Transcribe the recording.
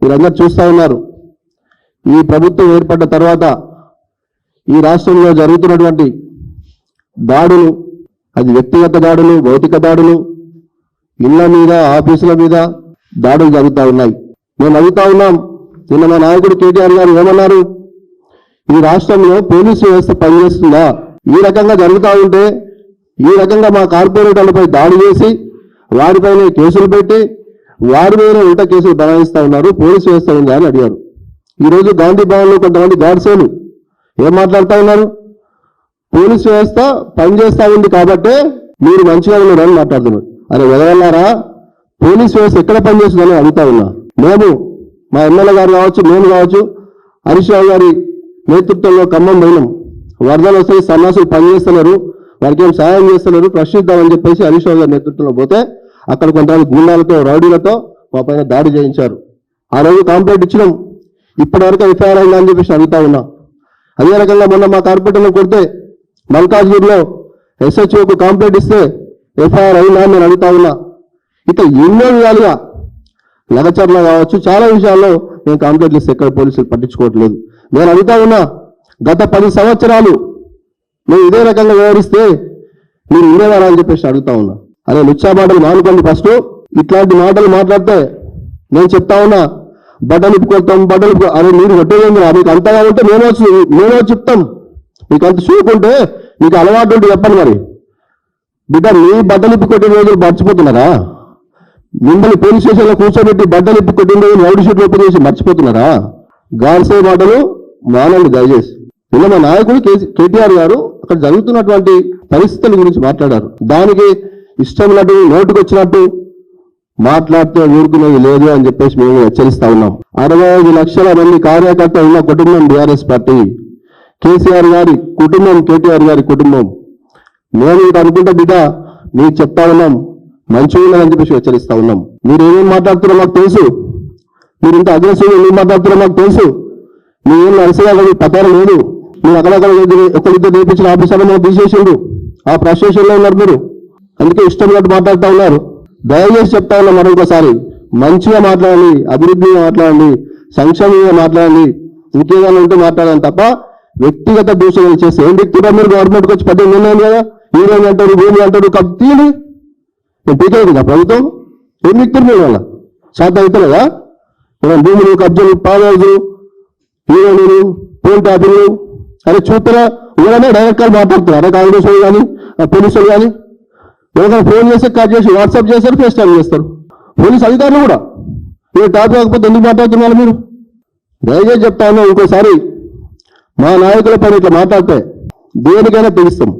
మీరందరూ చూస్తూ ఉన్నారు. ఈ ప్రభుత్వం ఏర్పడ్డ తర్వాత ఈ రాష్ట్రంలో జరుగుతున్నటువంటి దాడులు, అది వ్యక్తిగత దాడులు, భౌతిక దాడులు, ఇళ్ల మీద, ఆఫీసుల మీద దాడులు జరుగుతూ ఉన్నాయి. మేము అడుగుతా ఉన్నాం, నిన్న మా నాయకుడు కేటీఆర్ గారు ఏమన్నారు? ఈ రాష్ట్రంలో పోలీసు వ్యవస్థ పనిచేస్తుందా? ఈ రకంగా జరుగుతూ ఉంటే ఈ రకంగా మా కార్పొరేటర్లపై దాడి చేసి వారిపైన కేసులు పెట్టి వారి మీద ఉల్ట కేసులు బనాయిస్తూ ఉన్నారు. పోలీసు వ్యవస్థ ఉందా అని అడిగారు. ఈరోజు గాంధీ భవన్లో కొంతమంది గాడ్సేలు ఏం మాట్లాడుతూ ఉన్నారు? పోలీసు వ్యవస్థ పనిచేస్తూ ఉంది కాబట్టే మీరు మంచిగా ఉన్నారని మాట్లాడుతున్నారు. అరే వెదవల్లారా, పోలీసు వ్యవస్థ ఎక్కడ పనిచేస్తుందని అడుగుతా ఉన్నా. మేము మా ఎమ్మెల్యే గారు కావచ్చు, మేము కావచ్చు, హరీష్ రావు గారి నేతృత్వంలో ఖమ్మం పోయినాం. వరదలు వస్తాయి, సన్నాసులు పనిచేస్తున్నారు, వారికి ఏం సాయం చేస్తున్నారు, ప్రశ్నిద్దామని చెప్పేసి హరీష్ రావు గారి నేతృత్వంలో పోతే అక్కడ కొంతమంది గుండాలతో, రౌడీలతో మా పైన దాడి చేయించారు. ఆ రోజు కంప్లైంట్ ఇచ్చినాం. ఇప్పటివరకు ఎఫ్ఐఆర్ అయిందా అని చెప్పేసి అడుగుతా ఉన్నా. అదే రకంగా మొన్న మా కార్పొరేటర్లో కొడితే మల్కాజ్గిరిలో SHOకు కంప్లైంట్ ఇస్తే ఎఫ్ఐఆర్ అయిందా అని నేను అడుగుతా ఉన్నా. ఇక ఎన్నో విధాలుగా లగచర్ల కావచ్చు, చాలా విషయాల్లో నేను కంప్లైంట్లు ఇస్తే ఎక్కడ పోలీసులు పట్టించుకోవట్లేదు. నేను అడుగుతా ఉన్నా, గత 10 సంవత్సరాలు నేను ఇదే రకంగా వ్యవహరిస్తే మీరు ఉండేవారా అని చెప్పేసి అడుగుతా ఉన్నా. అదే లుచ్చా మాటలు మానుకోండి. ఫస్ట్ ఇట్లాంటి మాటలు మాట్లాడితే నేను చెప్తా ఉన్నా, బట్టలు ఇప్పుకొస్తాం, బట్టలు అరే మీరు కొట్టేది మీకు అంతగా ఉంటే మేమే చెప్తాం. మీకు అంత చూపుకుంటే మీకు అలవాటు ఉంటే చెప్పండి. మరి బిడ్డ మీ బట్టలు ఇప్పు కొట్టిన రోజులు మర్చిపోతున్నారా? మిమ్మల్ని పోలీస్ స్టేషన్లో కూర్చోబెట్టి బట్టలు ఇప్పు కొట్టిన రోజులు రౌడీ షీట్లు ఓపెన్ చేసి మర్చిపోతున్నారా? గాడ్సే మాటలు మానండి దయచేసి. ఇలా మా నాయకుడు కేటీఆర్ గారు అక్కడ జరుగుతున్నటువంటి పరిస్థితుల గురించి మాట్లాడారు. దానికి ఇష్టమైనట్టు నోటుకు వచ్చినట్టు మాట్లాడితే ఊరుకునేది లేదు అని చెప్పేసి మేము హెచ్చరిస్తా ఉన్నాం. 65 లక్షల మంది కార్యకర్తలు ఉన్న కుటుంబం బీఆర్ఎస్ పార్టీ, కేసీఆర్ గారి కుటుంబం, కేటీఆర్ గారి కుటుంబం. మేము ఇటు అనుకుంటే బిడ్డ మీకు చెప్తా ఉన్నాం, మంచిగా ఉన్నదని చెప్పేసి హెచ్చరిస్తా ఉన్నాం. మీరు ఏమేమి మాట్లాడుతున్నారో మాకు తెలుసు, మీరు ఇంత అగ్రెసివ్గా ఏం మాట్లాడుతున్నారో మాకు తెలుసు. మీరేం నడిసేయాలని పతారం లేదు. మీరు అక్కడక్కడ ఒకరిద్దరు నేర్పించిన ఆఫీసర్లు మనం తీసేసిండు. ఆ ఫ్రస్ట్రేషన్లో ఉన్నారు మీరు, అందుకే ఇష్టం ఉన్నట్టు మాట్లాడుతూ ఉన్నారు. దయచేసి చెప్తా ఉన్నా మరొకసారి, మంచిగా మాట్లాడండి, అభివృద్ధిగా మాట్లాడండి, సంక్షేమంగా మాట్లాడండి, ఇంకేదైనా ఉంటే మాట్లాడాలి తప్ప వ్యక్తిగత దూషణలు చేసి ఏం వ్యక్తిగా మీరు గవర్నమెంట్కి వచ్చి 10 నిర్ణయం కదా, హీరోయిన్ అంటారు, భూమి అంటారు, తీయండి. నేను పీకేది కదా ప్రభుత్వం. ఏం వ్యక్తులు మీరు వల్ల శాతం అవుతలేదా? మనం భూములు, కబ్జలు, పాదోజులు, హీరోయిన్లు, ఫోన్ ట్యాపింగ్లు అరే చూస్తారా? ఎవరైనా డైరెక్ట్గా మాట్లాడుతున్నారు. అరే కాంగ్రెస్ వాళ్ళు కానీ పోలీసులు కానీ ఎవరైనా ఫోన్ చేస్తే కట్ చేసి వాట్సాప్ చేస్తారు, ఫేస్ టైం చేస్తారు. పోలీస్ అధికారులు కూడా మీరు టాపిక్ కాకపోతే ఎందుకు మాట్లాడుతున్నారు? మీరు దయచేసి చెప్తా ఉన్నా, ఇంకోసారి మా నాయకుల పైన ఇట్లా మాట్లాడితే దేనికైనా తెలుస్తాం.